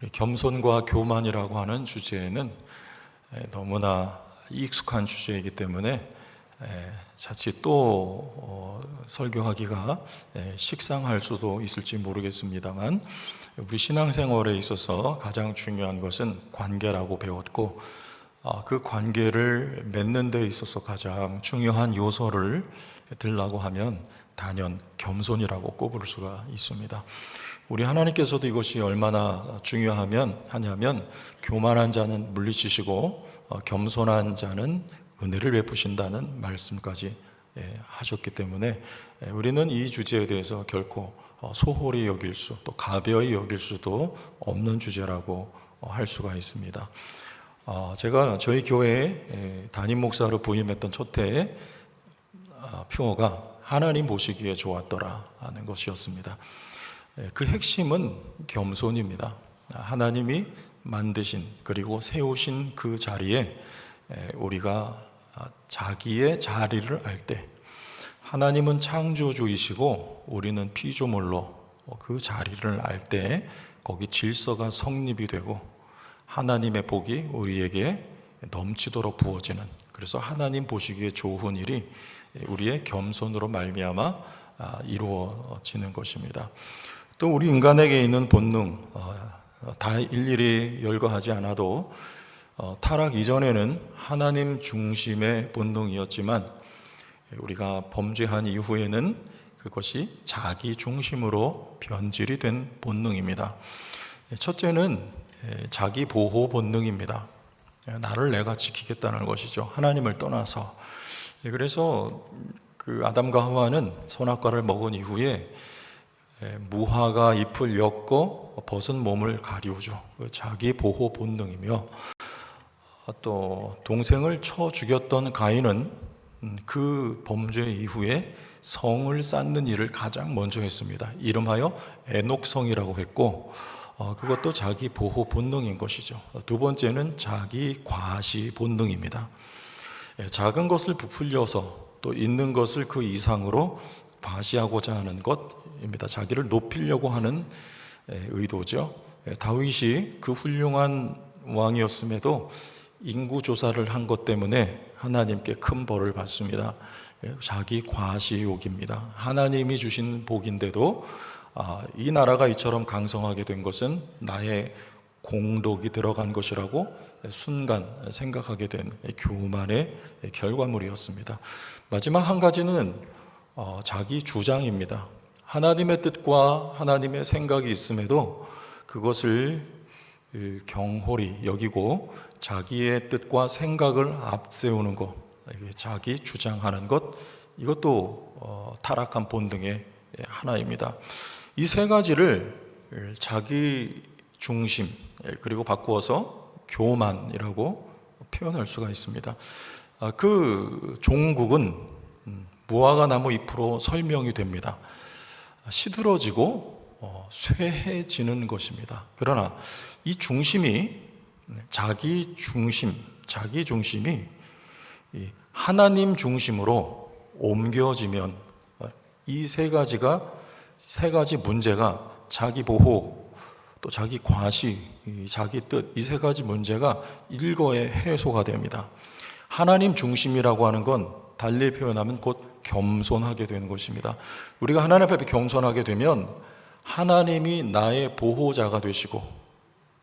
우리 겸손과 교만이라고 하는 주제는 너무나 익숙한 주제이기 때문에 자칫 또 설교하기가 식상할 수도 있을지 모르겠습니다만, 우리 신앙생활에 있어서 가장 중요한 것은 관계라고 배웠고, 그 관계를 맺는 데 있어서 가장 중요한 요소를 들라고 하면 단연 겸손이라고 꼽을 수가 있습니다. 우리 하나님께서도 이것이 얼마나 중요하냐면 교만한 자는 물리치시고 겸손한 자는 은혜를 베푸신다는 말씀까지 하셨기 때문에 우리는 이 주제에 대해서 결코 소홀히 여길 수, 또 가벼이 여길 수도 없는 주제라고 할 수가 있습니다. 제가 저희 교회에 담임 목사로 부임했던 첫 해에 표어가 하나님 보시기에 좋았더라 하는 것이었습니다. 그 핵심은 겸손입니다. 하나님이 만드신 그리고 세우신 그 자리에 우리가 자기의 자리를 알 때, 하나님은 창조주이시고 우리는 피조물로 그 자리를 알 때 거기 질서가 성립이 되고 하나님의 복이 우리에게 넘치도록 부어지는, 그래서 하나님 보시기에 좋은 일이 우리의 겸손으로 말미암아 이루어지는 것입니다. 또 우리 인간에게 있는 본능, 다 일일이 열거하지 않아도 타락 이전에는 하나님 중심의 본능이었지만 우리가 범죄한 이후에는 그것이 자기 중심으로 변질이 된 본능입니다. 첫째는 자기 보호 본능입니다. 나를 내가 지키겠다는 것이죠. 하나님을 떠나서. 그래서 그 아담과 하와는 선악과를 먹은 이후에 무화과 잎을 엮고 벗은 몸을 가리우죠. 자기 보호 본능이며, 또 동생을 쳐 죽였던 가인은 그 범죄 이후에 성을 쌓는 일을 가장 먼저 했습니다. 이름하여 에녹성이라고 했고, 그것도 자기 보호 본능인 것이죠. 두 번째는 자기 과시 본능입니다. 작은 것을 부풀려서 또 있는 것을 그 이상으로 과시하고자 하는 것입니다. 자기를 높이려고 하는 의도죠. 다윗이 그 훌륭한 왕이었음에도 인구 조사를 한 것 때문에 하나님께 큰 벌을 받습니다. 자기 과시욕입니다. 하나님이 주신 복인데도 이 나라가 이처럼 강성하게 된 것은 나의 공덕이 들어간 것이라고 순간 생각하게 된 교만의 결과물이었습니다. 마지막 한 가지는 자기 주장입니다. 하나님의 뜻과 하나님의 생각이 있음에도 그것을 경홀히 여기고 자기의 뜻과 생각을 앞세우는 것, 자기 주장하는 것, 이것도 타락한 본능의 하나입니다. 이 세 가지를 자기 중심, 그리고 바꾸어서 교만이라고 표현할 수가 있습니다. 그 종국은 무화과 나무 잎으로 설명이 됩니다. 시들어지고 쇠해지는 것입니다. 그러나 이 중심이, 자기 중심이 하나님 중심으로 옮겨지면 이 세 가지 문제가, 자기 보호, 또 자기 과시, 자기 뜻, 이 세 가지 문제가 일거에 해소가 됩니다. 하나님 중심이라고 하는 건 달리 표현하면 곧 겸손하게 되는 것입니다. 우리가 하나님 앞에 겸손하게 되면 하나님이 나의 보호자가 되시고,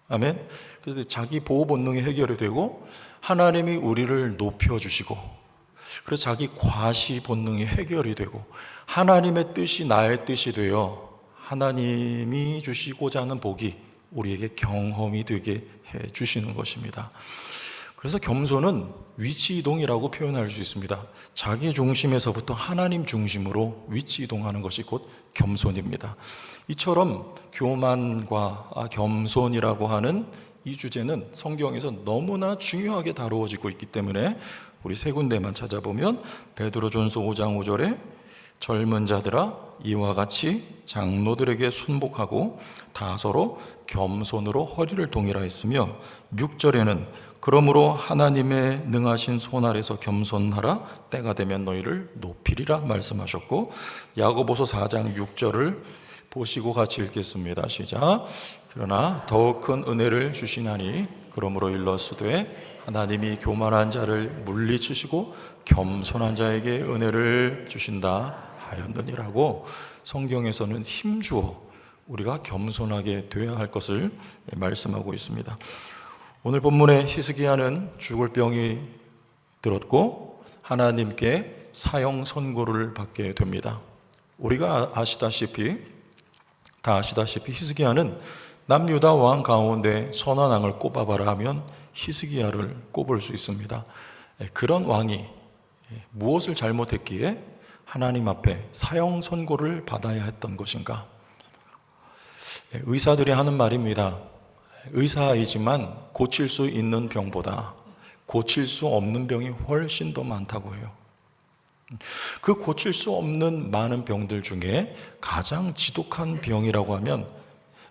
아멘. 그래서 자기 보호 본능이 해결이 되고 하나님이 우리를 높여주시고, 그래서 자기 과시 본능이 해결이 되고 하나님의 뜻이 나의 뜻이 되어 하나님이 주시고자 하는 복이 우리에게 경험이 되게 해 주시는 것입니다. 그래서 겸손은 위치 이동이라고 표현할 수 있습니다. 자기 중심에서부터 하나님 중심으로 위치 이동하는 것이 곧 겸손입니다. 이처럼 교만과 겸손이라고 하는 이 주제는 성경에서 너무나 중요하게 다루어지고 있기 때문에 우리 세 군데만 찾아보면 베드로전서 5장 5절에 젊은 자들아 이와 같이 장로들에게 순복하고 다 서로 겸손으로 허리를 동이라 했으며, 6절에는 그러므로 하나님의 능하신 손 아래서 겸손하라, 때가 되면 너희를 높이리라 말씀하셨고, 야고보서 4장 6절을 보시고 같이 읽겠습니다. 시작. 그러나 더욱 큰 은혜를 주시나니 그러므로 일러스되 하나님이 교만한 자를 물리치시고 겸손한 자에게 은혜를 주신다 하였느니라고 성경에서는 힘주어 우리가 겸손하게 되어야 할 것을 말씀하고 있습니다. 오늘 본문의 히스기야는 죽을 병이 들었고 하나님께 사형 선고를 받게 됩니다. 우리가 다 아시다시피 히스기야는 남유다 왕 가운데 선한 왕을 꼽아봐라 하면 히스기야를 꼽을 수 있습니다. 그런 왕이 무엇을 잘못했기에 하나님 앞에 사형 선고를 받아야 했던 것인가? 의사들이 하는 말입니다. 의사이지만 고칠 수 있는 병보다 고칠 수 없는 병이 훨씬 더 많다고 해요. 그 고칠 수 없는 많은 병들 중에 가장 지독한 병이라고 하면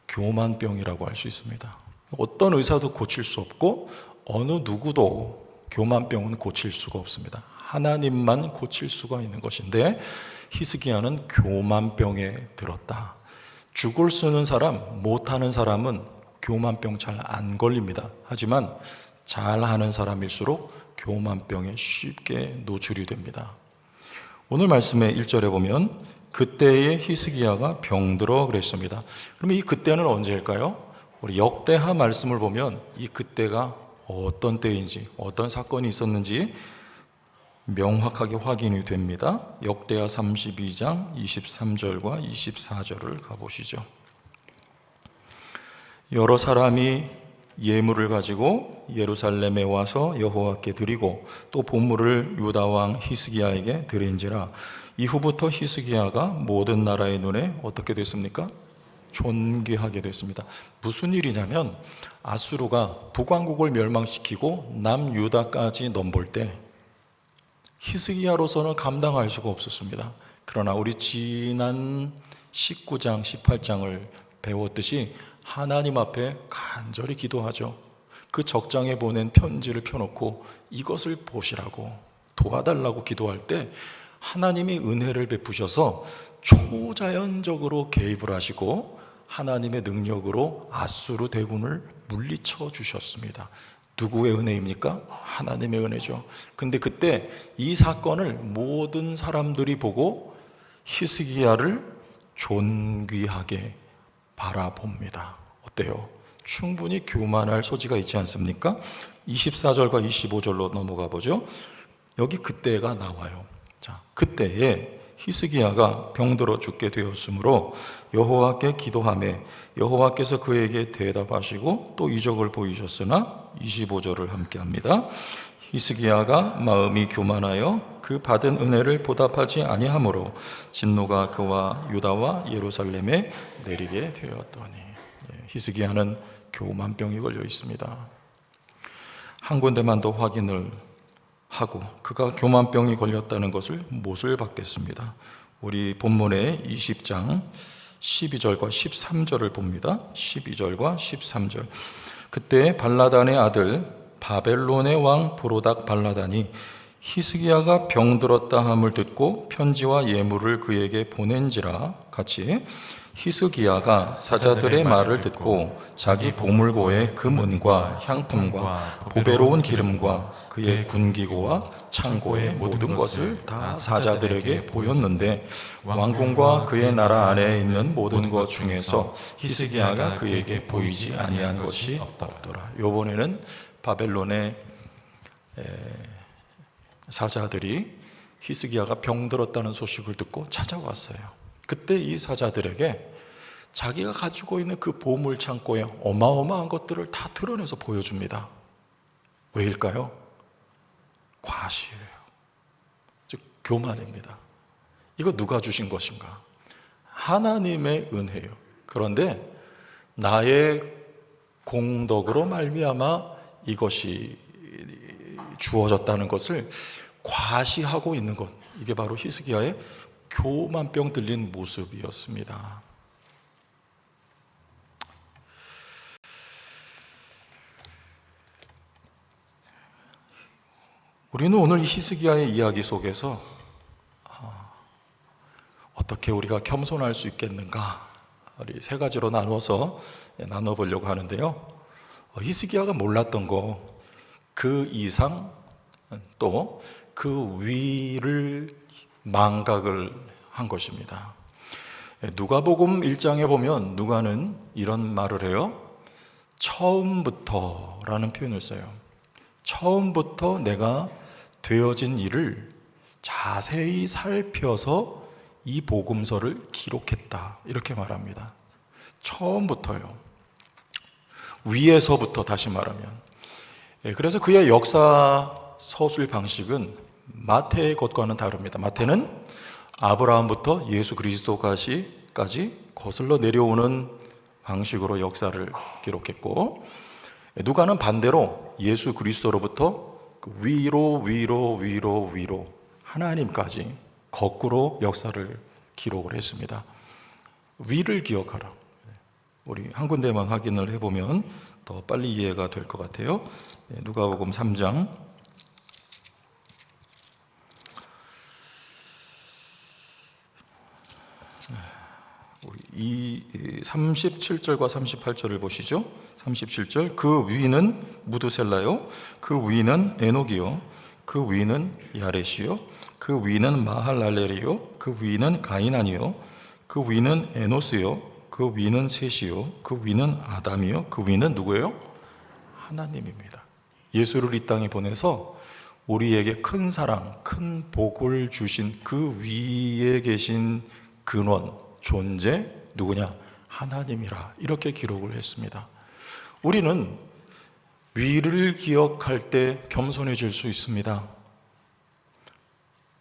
교만병이라고 할 수 있습니다. 어떤 의사도 고칠 수 없고 어느 누구도 교만병은 고칠 수가 없습니다. 하나님만 고칠 수가 있는 것인데 히스기야는 교만병에 들었다. 죽을 쓰는 사람, 못하는 사람은 교만병 잘 안 걸립니다. 하지만 잘하는 사람일수록 교만병에 쉽게 노출이 됩니다. 오늘 말씀의 1절에 보면 그때에 히스기야가 병들어 그랬습니다. 그러면 이 그때는 언제일까요? 우리 역대하 말씀을 보면 이 그때가 어떤 때인지 어떤 사건이 있었는지 명확하게 확인이 됩니다. 역대하 32장 23절과 24절을 가보시죠. 여러 사람이 예물을 가지고 예루살렘에 와서 여호와께 드리고 또 보물을 유다 왕 히스기야에게 드린지라. 이후부터 히스기야가 모든 나라의 눈에 어떻게 됐습니까? 존귀하게 됐습니다. 무슨 일이냐면 아수르가 북왕국을 멸망시키고 남유다까지 넘볼 때 히스기야로서는 감당할 수가 없었습니다. 그러나 우리 지난 19장, 18장을 배웠듯이 하나님 앞에 간절히 기도하죠. 그 적장에 보낸 편지를 펴놓고 이것을 보시라고 도와달라고 기도할 때 하나님이 은혜를 베푸셔서 초자연적으로 개입을 하시고 하나님의 능력으로 아수르 대군을 물리쳐 주셨습니다. 누구의 은혜입니까? 하나님의 은혜죠. 근데 그때 이 사건을 모든 사람들이 보고 히스기야를 존귀하게 바라봅니다. 어때요? 충분히 교만할 소지가 있지 않습니까? 24절과 25절로 넘어가 보죠. 여기 그때가 나와요. 자, 그때에 히스기야가 병들어 죽게 되었으므로 여호와께 기도하매 여호와께서 그에게 대답하시고 또 이적을 보이셨으나 25절을 함께 합니다. 히스기야가 마음이 교만하여 그 받은 은혜를 보답하지 아니하므로 진노가 그와 유다와 예루살렘에 내리게 되었더니. 히스기야는 교만병이 걸려 있습니다. 한 군데만 더 확인을 하고 그가 교만병이 걸렸다는 것을 못을 받겠습니다. 우리 본문의 20장 12절과 13절을 봅니다. 12절과 13절. 그때 발라단의 아들 바벨론의 왕 브로닥 발라단이 히스기야가 병들었다 함을 듣고 편지와 예물을 그에게 보낸지라. 같이. 히스기야가 사자들의 말을 듣고 자기 보물고의 금은과 향품과 보배로운 기름과 그의 군기고와 창고의 모든 것을 다 사자들에게 보였는데 왕궁과 그의 나라 안에 있는 모든 것 중에서 히스기야가 그에게 보이지 아니한 것이 없더라. 이번에는 바벨론의 사자들이 히스기야가 병들었다는 소식을 듣고 찾아왔어요. 그때 이 사자들에게 자기가 가지고 있는 그 보물 창고에 어마어마한 것들을 다 드러내서 보여줍니다. 왜일까요? 과시예요. 즉 교만입니다. 이거 누가 주신 것인가? 하나님의 은혜예요. 그런데 나의 공덕으로 말미암아 이것이 주어졌다는 것을 과시하고 있는 것, 이게 바로 히스기야의 교만병 들린 모습이었습니다. 우리는 오늘 이 히스기야의 이야기 속에서 어떻게 우리가 겸손할 수 있겠는가 우리 세 가지로 나눠서 나눠보려고 하는데요. 히스기야가 몰랐던 거, 그 이상 또 그 위를 망각을 한 것입니다. 누가복음 1장에 보면 누가는 이런 말을 해요. 처음부터라는 표현을 써요. 처음부터 내가 되어진 일을 자세히 살펴서 이 복음서를 기록했다, 이렇게 말합니다. 처음부터요. 위에서부터, 다시 말하면. 그래서 그의 역사 서술 방식은 마태의 것과는 다릅니다. 마태는 아브라함부터 예수 그리스도까지 거슬러 내려오는 방식으로 역사를 기록했고, 누가는 반대로 예수 그리스도로부터 위로 하나님까지 거꾸로 역사를 기록을 했습니다. 위를 기억하라. 우리 한 군데만 확인을 해보면 더 빨리 이해가 될 것 같아요. 누가복음 3장 이 37절과 38절을 보시죠. 37절, 그 위는 무드셀라요, 그 위는 에녹이요, 그 위는 야렛이요, 그 위는 마할랄렐이요, 그 위는 가이난이요, 그 위는 에노스요, 그 위는 셋이요, 그 위는 아담이요, 그 위는 누구예요? 하나님입니다. 예수를 이 땅에 보내서 우리에게 큰 사랑, 큰 복을 주신 그 위에 계신 근원, 존재, 누구냐? 하나님이라, 이렇게 기록을 했습니다. 우리는 위를 기억할 때 겸손해질 수 있습니다.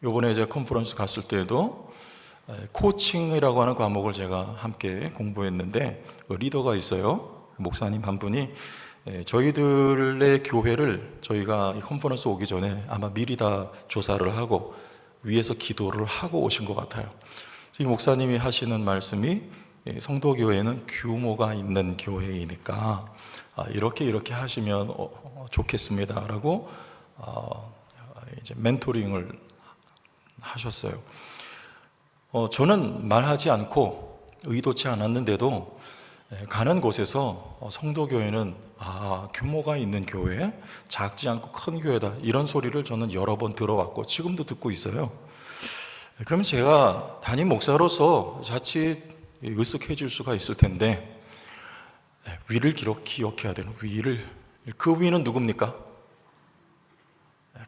요번에 제가 컨퍼런스 갔을 때도 코칭이라고 하는 과목을 제가 함께 공부했는데, 리더가 있어요. 목사님 한 분이 저희들의 교회를 저희가 컨퍼런스 오기 전에 아마 미리 다 조사를 하고 위에서 기도를 하고 오신 것 같아요. 이 목사님이 하시는 말씀이, 성도교회는 규모가 있는 교회이니까 이렇게 하시면 좋겠습니다라고 이제 멘토링을 하셨어요. 저는 말하지 않고 의도치 않았는데도 가는 곳에서 성도교회는 규모가 있는 교회, 작지 않고 큰 교회다, 이런 소리를 저는 여러 번 들어왔고 지금도 듣고 있어요. 그러면 제가 담임 목사로서 자칫 으쓱해질 수가 있을 텐데, 위를 기억해야 되는 위를, 그 위는 누굽니까?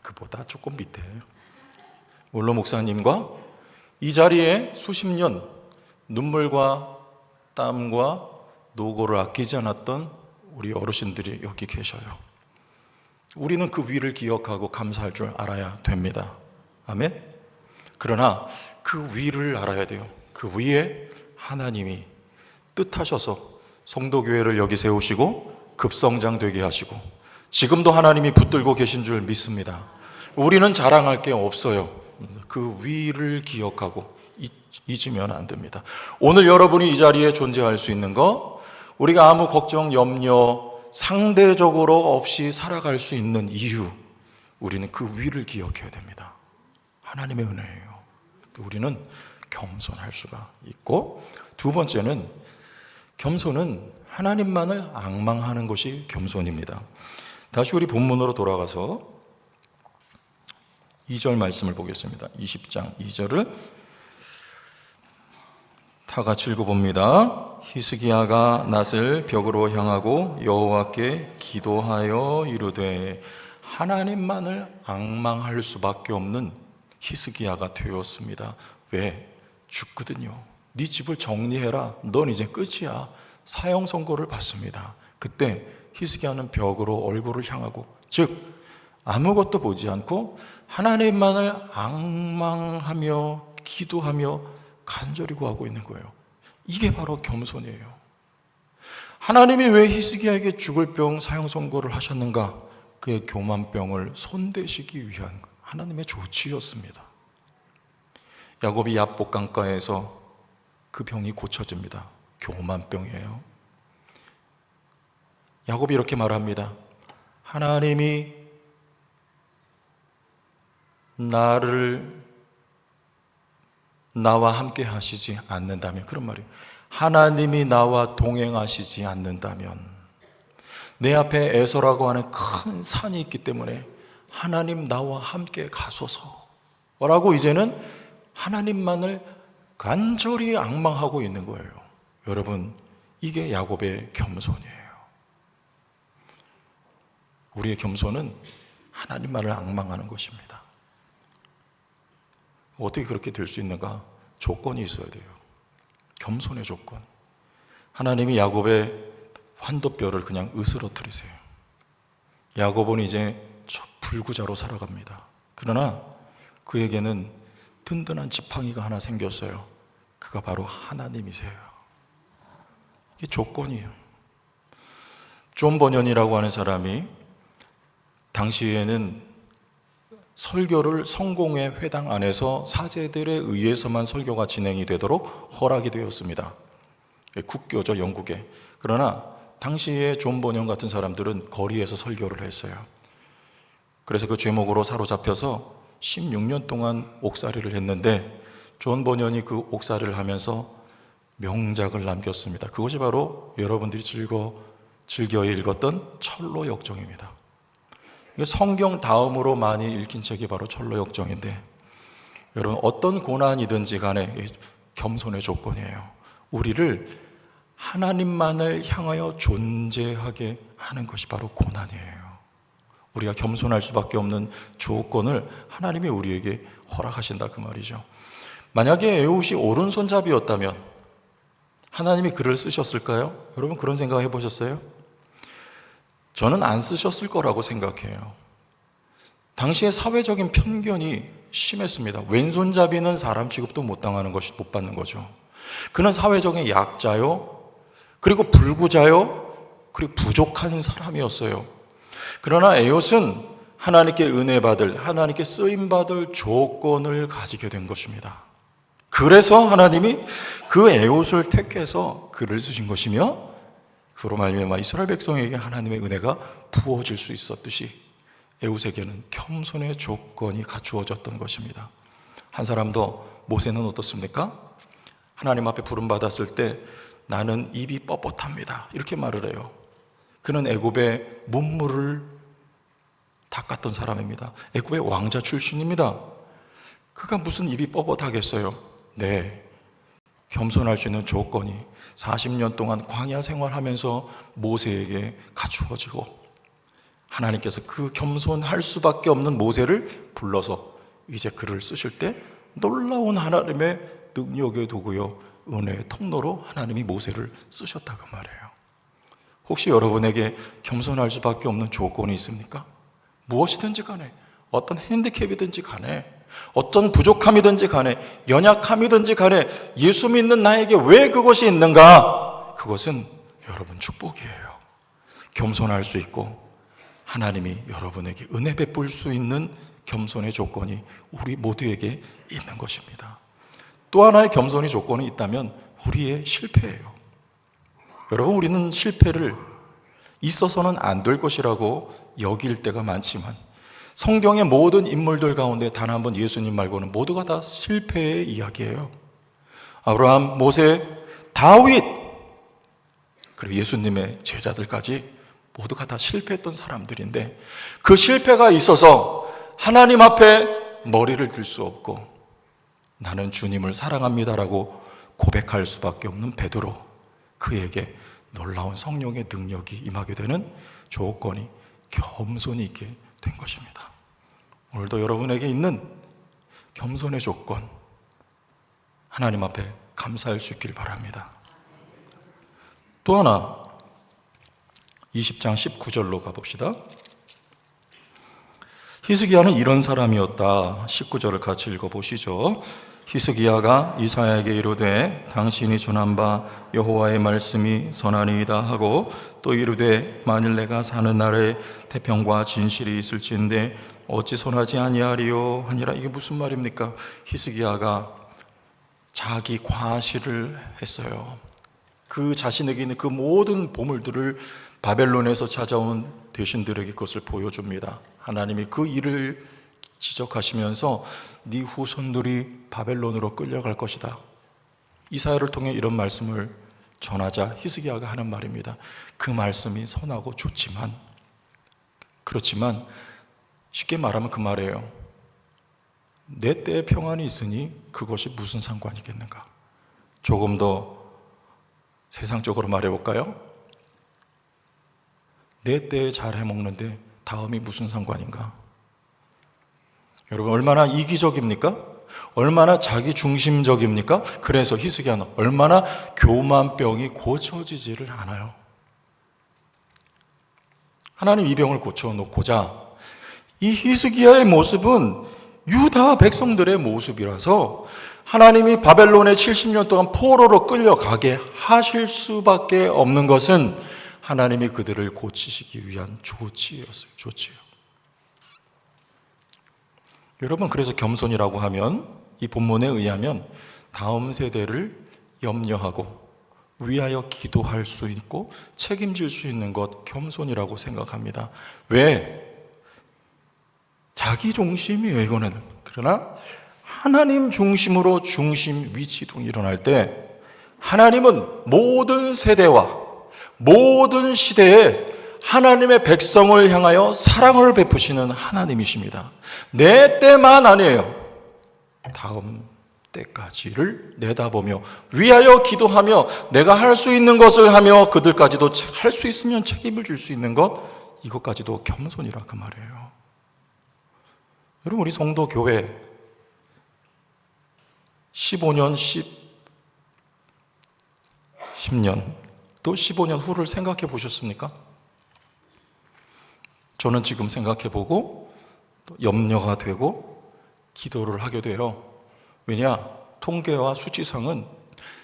그보다 조금 밑에예요. 원로 목사님과 이 자리에 수십 년 눈물과 땀과 노고를 아끼지 않았던 우리 어르신들이 여기 계셔요. 우리는 그 위를 기억하고 감사할 줄 알아야 됩니다. 아멘. 그러나 그 위를 알아야 돼요. 그 위에 하나님이 뜻하셔서 성도교회를 여기 세우시고 급성장되게 하시고 지금도 하나님이 붙들고 계신 줄 믿습니다. 우리는 자랑할 게 없어요. 그 위를 기억하고 잊으면 안 됩니다. 오늘 여러분이 이 자리에 존재할 수 있는 거, 우리가 아무 걱정, 염려 상대적으로 없이 살아갈 수 있는 이유, 우리는 그 위를 기억해야 됩니다. 하나님의 은혜예요. 우리는 겸손할 수가 있고, 두 번째는 겸손은 하나님만을 앙망하는 것이 겸손입니다. 다시 우리 본문으로 돌아가서 2절 말씀을 보겠습니다. 20장 2절을 다 같이 읽어봅니다. 히스기야가 낫을 벽으로 향하고 여호와께 기도하여 이르되, 하나님만을 앙망할 수밖에 없는 히스기야가 되었습니다. 왜? 죽거든요. 네 집을 정리해라, 넌 이제 끝이야. 사형 선고를 받습니다. 그때 히스기야는 벽으로 얼굴을 향하고, 즉 아무것도 보지 않고 하나님만을 앙망하며 기도하며 간절히 구하고 있는 거예요. 이게 바로 겸손이에요. 하나님이 왜 히스기야에게 죽을 병 사형 선고를 하셨는가? 그의 교만병을 손대시기 위한 하나님의 조치였습니다. 야곱이 야복 강가에서 그 병이 고쳐집니다. 교만병이에요. 야곱이 이렇게 말합니다. 하나님이 나와 함께 하시지 않는다면, 그런 말이에요. 하나님이 나와 동행하시지 않는다면, 내 앞에 에서라고 하는 큰 산이 있기 때문에 하나님 나와 함께 가소서 라고 이제는 하나님만을 간절히 앙망하고 있는 거예요. 여러분, 이게 야곱의 겸손이에요. 우리의 겸손은 하나님만을 앙망하는 것입니다. 어떻게 그렇게 될 수 있는가? 조건이 있어야 돼요. 겸손의 조건. 하나님이 야곱의 환도뼈를 그냥 으스러뜨리세요. 야곱은 이제 불구자로 살아갑니다. 그러나 그에게는 든든한 지팡이가 하나 생겼어요. 그가 바로 하나님이세요. 이게 조건이에요. 존 버년이라고 하는 사람이 당시에는 설교를 성공회 회당 안에서 사제들에 의해서만 설교가 진행이 되도록 허락이 되었습니다. 국교죠, 영국에. 그러나 당시에 존 버년 같은 사람들은 거리에서 설교를 했어요. 그래서 그 죄목으로 사로잡혀서 16년 동안 옥살이를 했는데, 존 버년이 그 옥살이를 하면서 명작을 남겼습니다. 그것이 바로 여러분들이 즐겨 읽었던 철로 역정입니다. 성경 다음으로 많이 읽힌 책이 바로 철로 역정인데, 여러분, 어떤 고난이든지 간에 겸손의 조건이에요. 우리를 하나님만을 향하여 존재하게 하는 것이 바로 고난이에요. 우리가 겸손할 수밖에 없는 조건을 하나님이 우리에게 허락하신다, 그 말이죠. 만약에 에훗이 오른손잡이였다면 하나님이 그를 쓰셨을까요? 여러분, 그런 생각 해보셨어요? 저는 안 쓰셨을 거라고 생각해요. 당시의 사회적인 편견이 심했습니다. 왼손잡이는 사람 취급도 못 당하는 것이, 못 받는 거죠. 그는 사회적인 약자요, 그리고 불구자요, 그리고 부족한 사람이었어요. 그러나 에훗은 하나님께 은혜 받을, 하나님께 쓰임 받을 조건을 가지게 된 것입니다. 그래서 하나님이 그 에훗을 택해서 그를 쓰신 것이며, 그로 말미암아 이스라엘 백성에게 하나님의 은혜가 부어질 수 있었듯이 에훗에게는 겸손의 조건이 갖추어졌던 것입니다. 한 사람 더, 모세는 어떻습니까? 하나님 앞에 부름받았을 때 나는 입이 뻣뻣합니다, 이렇게 말을 해요. 그는 애굽의 문물을 닦았던 사람입니다. 애굽의 왕자 출신입니다. 그가 무슨 입이 뻣뻣하겠어요? 네, 겸손할 수 있는 조건이 40년 동안 광야 생활하면서 모세에게 갖추어지고, 하나님께서 그 겸손할 수밖에 없는 모세를 불러서 이제 그를 쓰실 때 놀라운 하나님의 능력의 도구요, 은혜의 통로로 하나님이 모세를 쓰셨다고 말해요. 혹시 여러분에게 겸손할 수밖에 없는 조건이 있습니까? 무엇이든지 간에, 어떤 핸디캡이든지 간에, 어떤 부족함이든지 간에, 연약함이든지 간에 예수 믿는 나에게 왜 그것이 있는가? 그것은 여러분 축복이에요. 겸손할 수 있고 하나님이 여러분에게 은혜 베풀 수 있는 겸손의 조건이 우리 모두에게 있는 것입니다. 또 하나의 겸손의 조건이 있다면 우리의 실패예요. 여러분, 우리는 실패를 있어서는 안 될 것이라고 여길 때가 많지만, 성경의 모든 인물들 가운데 단 한 번 예수님 말고는 모두가 다 실패의 이야기예요. 아브라함, 모세, 다윗, 그리고 예수님의 제자들까지 모두가 다 실패했던 사람들인데, 그 실패가 있어서 하나님 앞에 머리를 들 수 없고 나는 주님을 사랑합니다라고 고백할 수밖에 없는 베드로, 그에게 놀라운 성령의 능력이 임하게 되는 조건이 겸손이 있게 된 것입니다. 오늘도 여러분에게 있는 겸손의 조건, 하나님 앞에 감사할 수 있길 바랍니다. 또 하나, 20장 19절로 가봅시다. 히스기야는 이런 사람이었다. 19절을 같이 읽어보시죠. 히스기야가 이사야에게 이르되 당신이 전한 바 여호와의 말씀이 선하니이다 하고, 또 이르되 만일 내가 사는 날에 태평과 진실이 있을지인데 어찌 선하지 아니하리요 하니라. 이게 무슨 말입니까? 히스기야가 자기 과시를 했어요. 그 자신에게 있는 그 모든 보물들을 바벨론에서 찾아온 대신들에게 그것을 보여줍니다. 하나님이 그 일을 지적하시면서 네 후손들이 바벨론으로 끌려갈 것이다. 이사야를 통해 이런 말씀을 전하자 히스기야가 하는 말입니다. 그 말씀이 선하고 좋지만, 그렇지만 쉽게 말하면 그 말이에요. 내 때에 평안이 있으니 그것이 무슨 상관이겠는가? 조금 더 세상적으로 말해볼까요? 내 때에 잘 해먹는데 다음이 무슨 상관인가? 여러분, 얼마나 이기적입니까? 얼마나 자기 중심적입니까? 그래서 히스기야는 얼마나 교만병이 고쳐지지를 않아요. 하나님 이 병을 고쳐놓고자 이 히스기야의 모습은 유다 백성들의 모습이라서 하나님이 바벨론에 70년 동안 포로로 끌려가게 하실 수밖에 없는 것은 하나님이 그들을 고치시기 위한 조치였어요. 조치요. 여러분, 그래서 겸손이라고 하면 이 본문에 의하면 다음 세대를 염려하고 위하여 기도할 수 있고 책임질 수 있는 것, 겸손이라고 생각합니다. 왜? 자기 중심이에요, 이거는. 그러나 하나님 중심으로 중심 위치동이 일어날 때 하나님은 모든 세대와 모든 시대에 하나님의 백성을 향하여 사랑을 베푸시는 하나님이십니다. 내 때만 아니에요. 다음 때까지를 내다보며 위하여 기도하며 내가 할 수 있는 것을 하며 그들까지도 할 수 있으면 책임을 질 수 있는 것, 이것까지도 겸손이라 그 말이에요. 여러분, 우리 성도 교회 15년, 10년 또 15년 후를 생각해 보셨습니까? 저는 지금 생각해 보고 또 염려가 되고 기도를 하게 돼요. 왜냐? 통계와 수치상은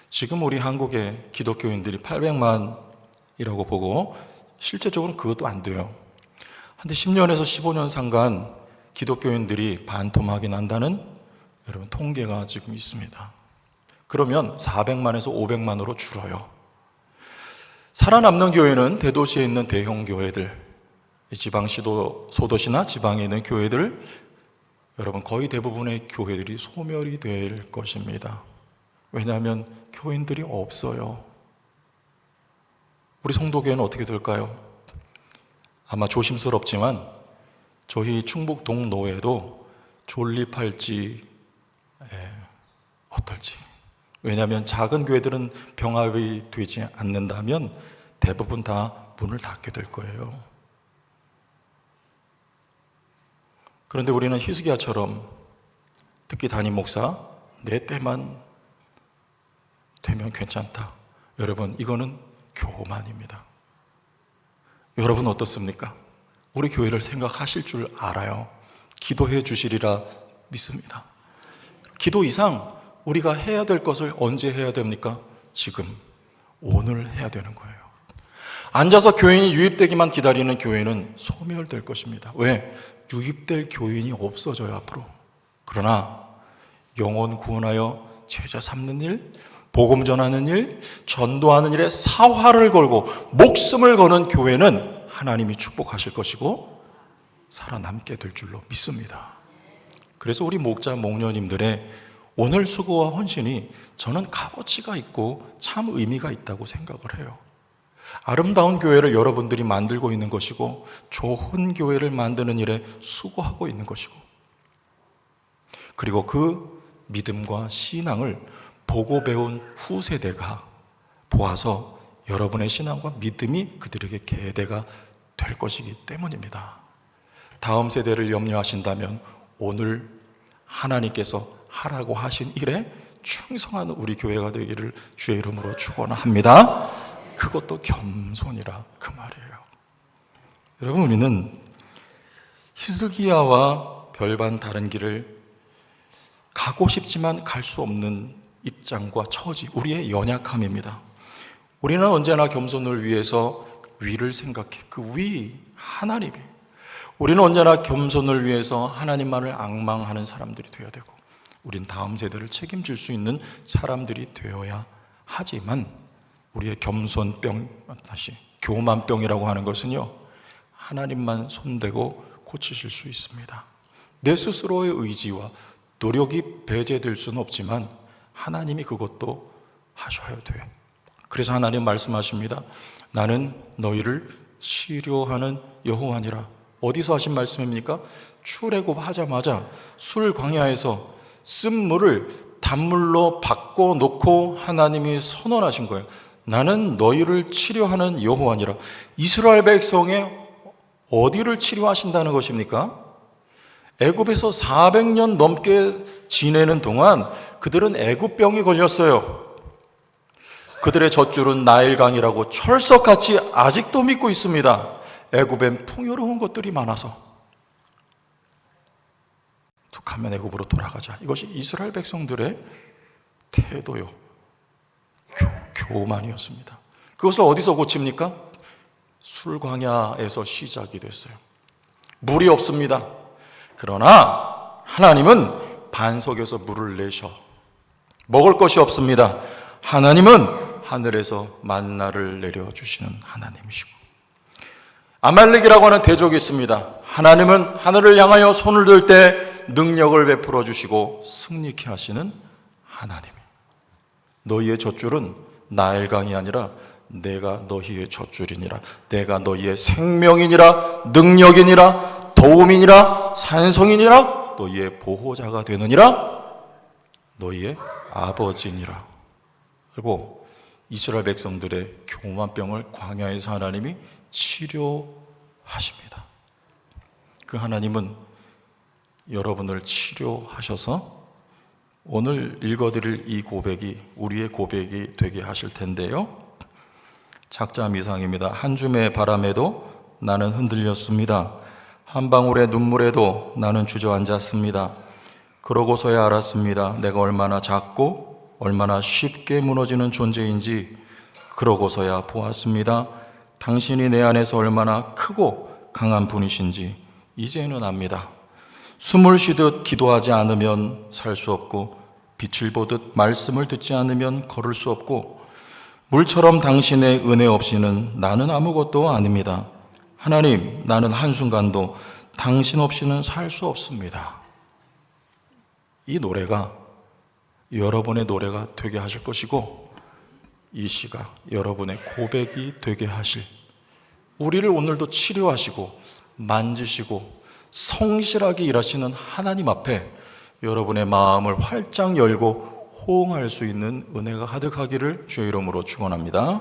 지금 우리 한국의 기독교인들이 800만이라고 보고 실제적으로는 그것도 안 돼요. 한데 10년에서 15년 상간 기독교인들이 반토막이 난다는 여러분 통계가 지금 있습니다. 그러면 400만에서 500만으로 줄어요. 살아남는 교회는 대도시에 있는 대형 교회들, 지방 소도시나 지방에 있는 교회들, 여러분 거의 대부분의 교회들이 소멸이 될 것입니다. 왜냐하면 교인들이 없어요. 우리 성도교회는 어떻게 될까요? 아마 조심스럽지만 저희 충북 동노회도 존립할지 어떨지. 왜냐하면 작은 교회들은 병합이 되지 않는다면 대부분 다 문을 닫게 될 거예요. 그런데 우리는 히스기야처럼 특히 담임 목사 내 때만 되면 괜찮다. 여러분, 이거는 교만입니다. 여러분 어떻습니까? 우리 교회를 생각하실 줄 알아요. 기도해 주시리라 믿습니다. 기도 이상 우리가 해야 될 것을 언제 해야 됩니까? 지금, 오늘 해야 되는 거예요. 앉아서 교인이 유입되기만 기다리는 교회는 소멸될 것입니다. 왜? 유입될 교인이 없어져요, 앞으로. 그러나 영혼 구원하여 제자 삼는 일, 복음 전하는 일, 전도하는 일에 사활을 걸고 목숨을 거는 교회는 하나님이 축복하실 것이고 살아남게 될 줄로 믿습니다. 그래서 우리 목자, 목녀님들의 오늘 수고와 헌신이 저는 값어치가 있고 참 의미가 있다고 생각을 해요. 아름다운 교회를 여러분들이 만들고 있는 것이고 좋은 교회를 만드는 일에 수고하고 있는 것이고, 그리고 그 믿음과 신앙을 보고 배운 후세대가 보아서 여러분의 신앙과 믿음이 그들에게 계대가 될 것이기 때문입니다. 다음 세대를 염려하신다면 오늘 하나님께서 하라고 하신 일에 충성하는 우리 교회가 되기를 주의 이름으로 축원합니다. 그것도 겸손이라 그 말이에요. 여러분, 우리는 히스기야와 별반 다른 길을 가고 싶지만 갈 수 없는 입장과 처지, 우리의 연약함입니다. 우리는 언제나 겸손을 위해서 위를 생각해. 그 위, 하나님이. 우리는 언제나 겸손을 위해서 하나님만을 앙망하는 사람들이 되어야 되고, 우린 다음 세대를 책임질 수 있는 사람들이 되어야 하지만, 우리의 겸손병, 다시 교만병이라고 하는 것은요, 하나님만 손대고 고치실 수 있습니다. 내 스스로의 의지와 노력이 배제될 수는 없지만 하나님이 그것도 하셔야 돼요. 그래서 하나님 말씀하십니다. 나는 너희를 치료하는 여호와니라. 어디서 하신 말씀입니까? 출애굽하자마자 술 광야에서 쓴 물을 단물로 바꿔놓고 하나님이 선언하신 거예요. 나는 너희를 치료하는 여호와니라. 이스라엘 백성의 어디를 치료하신다는 것입니까? 애굽에서 400년 넘게 지내는 동안 그들은 애굽병이 걸렸어요. 그들의 젖줄은 나일강이라고 철석같이 아직도 믿고 있습니다. 애굽엔 풍요로운 것들이 많아서 툭하면 애굽으로 돌아가자. 이것이 이스라엘 백성들의 태도요, 교만이었습니다. 그것을 어디서 고칩니까? 술광야에서 시작이 됐어요. 물이 없습니다. 그러나 하나님은 반석에서 물을 내셔 먹을 것이 없습니다. 하나님은 하늘에서 만나를 내려주시는 하나님이시고, 아말렉이라고 하는 대적이 있습니다. 하나님은 하늘을 향하여 손을 들 때 능력을 베풀어 주시고 승리케 하시는 하나님. 너희의 젖줄은 나일강이 아니라 내가 너희의 젖줄이니라. 내가 너희의 생명이니라, 능력이니라, 도움이니라, 산성이니라, 너희의 보호자가 되느니라, 너희의 아버지니라. 그리고 이스라엘 백성들의 교만병을 광야에서 하나님이 치료하십니다. 그 하나님은 여러분을 치료하셔서 오늘 읽어드릴 이 고백이 우리의 고백이 되게 하실 텐데요. 작자 미상입니다. 한 줌의 바람에도 나는 흔들렸습니다. 한 방울의 눈물에도 나는 주저앉았습니다. 그러고서야 알았습니다. 내가 얼마나 작고 얼마나 쉽게 무너지는 존재인지. 그러고서야 보았습니다. 당신이 내 안에서 얼마나 크고 강한 분이신지 이제는 압니다. 숨을 쉬듯 기도하지 않으면 살 수 없고, 빛을 보듯 말씀을 듣지 않으면 걸을 수 없고, 물처럼 당신의 은혜 없이는 나는 아무것도 아닙니다. 하나님, 나는 한순간도 당신 없이는 살 수 없습니다. 이 노래가 여러분의 노래가 되게 하실 것이고, 이 시가 여러분의 고백이 되게 하실, 우리를 오늘도 치료하시고 만지시고 성실하게 일하시는 하나님 앞에 여러분의 마음을 활짝 열고 호응할 수 있는 은혜가 가득하기를 주의 이름으로 축원합니다.